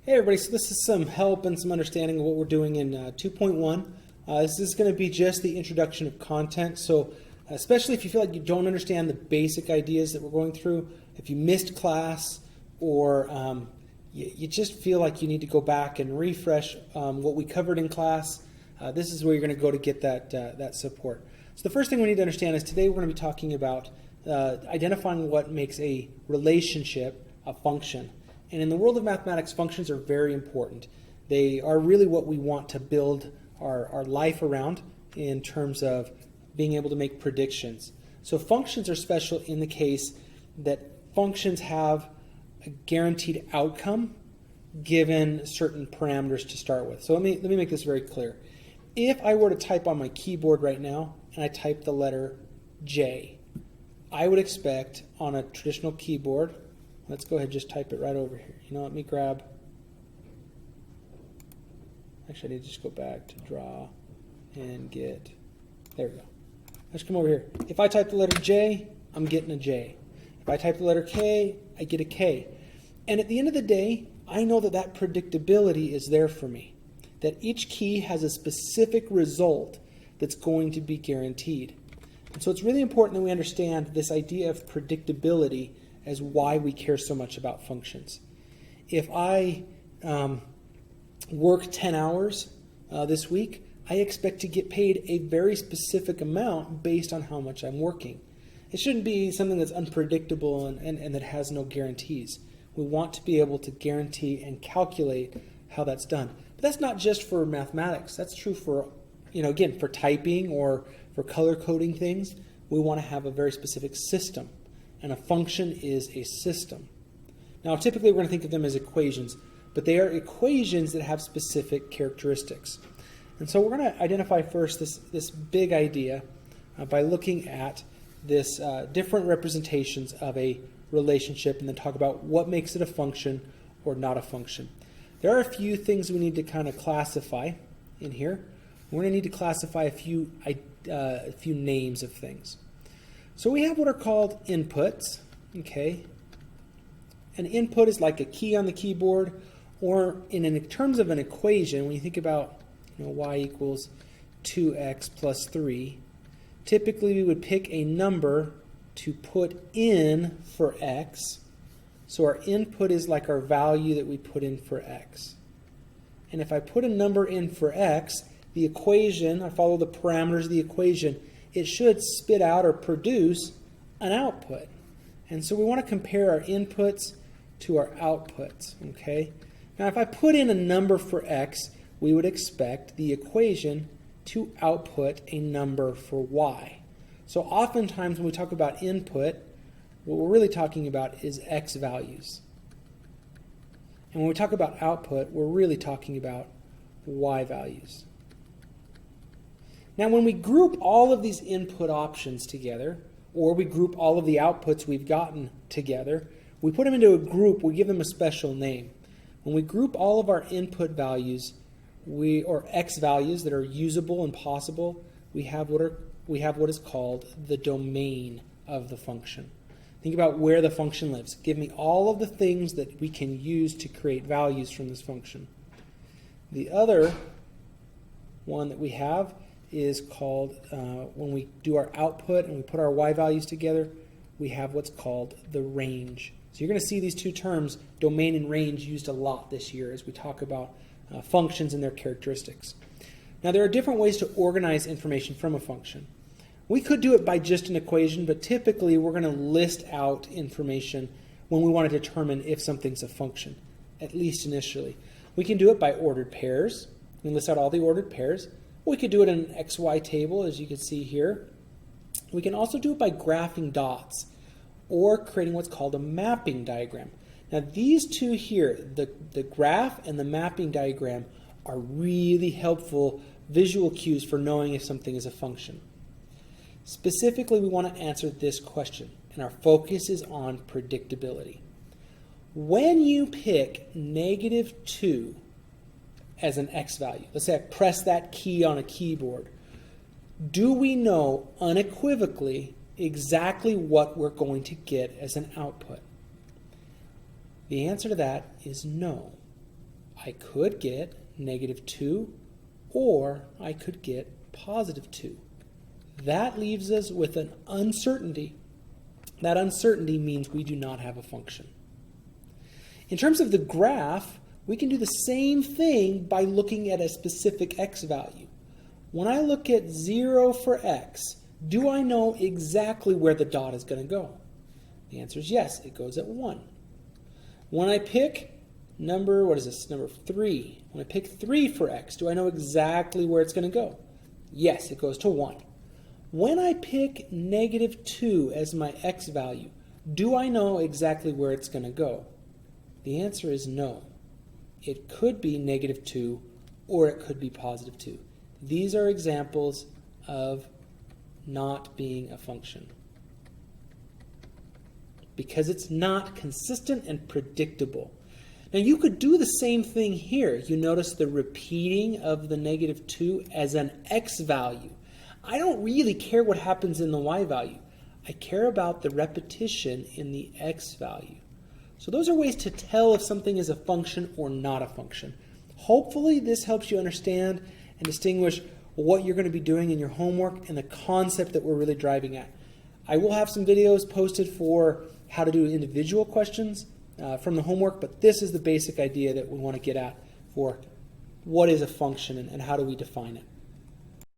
Hey everybody, so this is some help and some understanding of what we're doing in 2.1. This is going to be just the introduction of content, so especially if you feel like you don't understand the basic ideas that we're going through, if you missed class or you just feel like you need to go back and refresh what we covered in class, this is where you're going to go to get that support. So the first thing we need to understand is today we're going to be talking about identifying what makes a relationship a function. And in the world of mathematics, functions are very important. They are really what we want to build our life around in terms of being able to make predictions. So functions are special in the case that functions have a guaranteed outcome given certain parameters to start with. So let me make this very clear. If I were to type on my keyboard right now and I type the letter J, I would expect on a traditional keyboard, let's go ahead and just type it right over here. You know, let me grab, actually I need to just go back to draw and get, there we go. Let's come over here. If I type the letter J, I'm getting a J. If I type the letter K, I get a K. And at the end of the day, I know that that predictability is there for me. That each key has a specific result that's going to be guaranteed. And so it's really important that we understand this idea of predictability as why we care so much about functions. If I work 10 hours this week, I expect to get paid a very specific amount based on how much I'm working. It shouldn't be something that's unpredictable and that has no guarantees. We want to be able to guarantee and calculate how that's done. But that's not just for mathematics. That's true for, again, for typing or for color coding things. We want to have a very specific system. And a function is a system. Now, typically we're going to think of them as equations, but they are equations that have specific characteristics. And so we're going to identify first this big idea by looking at this different representations of a relationship and then talk about what makes it a function or not a function. There are a few things we need to kind of classify in here. We're going to need to classify a few names of things. So we have what are called inputs, okay? An input is like a key on the keyboard, or in terms of an equation, when you think about y equals 2x plus 3, typically we would pick a number to put in for x. So our input is like our value that we put in for x. And if I put a number in for x, the equation, I follow the parameters of the equation, it should spit out or produce an output. And so we want to compare our inputs to our outputs, okay? Now if I put in a number for x, we would expect the equation to output a number for y. So oftentimes when we talk about input, what we're really talking about is x values. And when we talk about output, we're really talking about y values. Now when we group all of these input options together, or we group all of the outputs we've gotten together, we put them into a group, we give them a special name. When we group all of our input values, or x values that are usable and possible, we have what is called the domain of the function. Think about where the function lives. Give me all of the things that we can use to create values from this function. The other one that we have is called, when we do our output and we put our y values together, we have what's called the range. So you're going to see these two terms, domain and range, used a lot this year as we talk about functions and their characteristics. Now there are different ways to organize information from a function. We could do it by just an equation, but typically we're going to list out information when we want to determine if something's a function, at least initially. We can do it by ordered pairs. We can list out all the ordered pairs. We could do it in an XY table, as you can see here. We can also do it by graphing dots or creating what's called a mapping diagram. Now these two here, the graph and the mapping diagram, are really helpful visual cues for knowing if something is a function. Specifically, we want to answer this question, and our focus is on predictability. When you pick -2 as an x value, let's say I press that key on a keyboard, do we know unequivocally exactly what we're going to get as an output? The answer to that is no. I could get -2, or I could get +2. That leaves us with an uncertainty. That uncertainty means we do not have a function. In terms of the graph, we can do the same thing by looking at a specific x value. When I look at 0 for x, do I know exactly where the dot is going to go? The answer is yes, it goes at 1. When I pick number 3, when I pick 3 for x, do I know exactly where it's going to go? Yes, it goes to 1. When I pick -2 as my x value, do I know exactly where it's going to go? The answer is no. It could be -2 or it could be +2. These are examples of not being a function, because it's not consistent and predictable. Now you could do the same thing here. You notice the repeating of the -2 as an x value. I don't really care what happens in the y value. I care about the repetition in the x value. So those are ways to tell if something is a function or not a function. Hopefully this helps you understand and distinguish what you're going to be doing in your homework and the concept that we're really driving at. I will have some videos posted for how to do individual questions from the homework, but this is the basic idea that we want to get at for what is a function and how do we define it.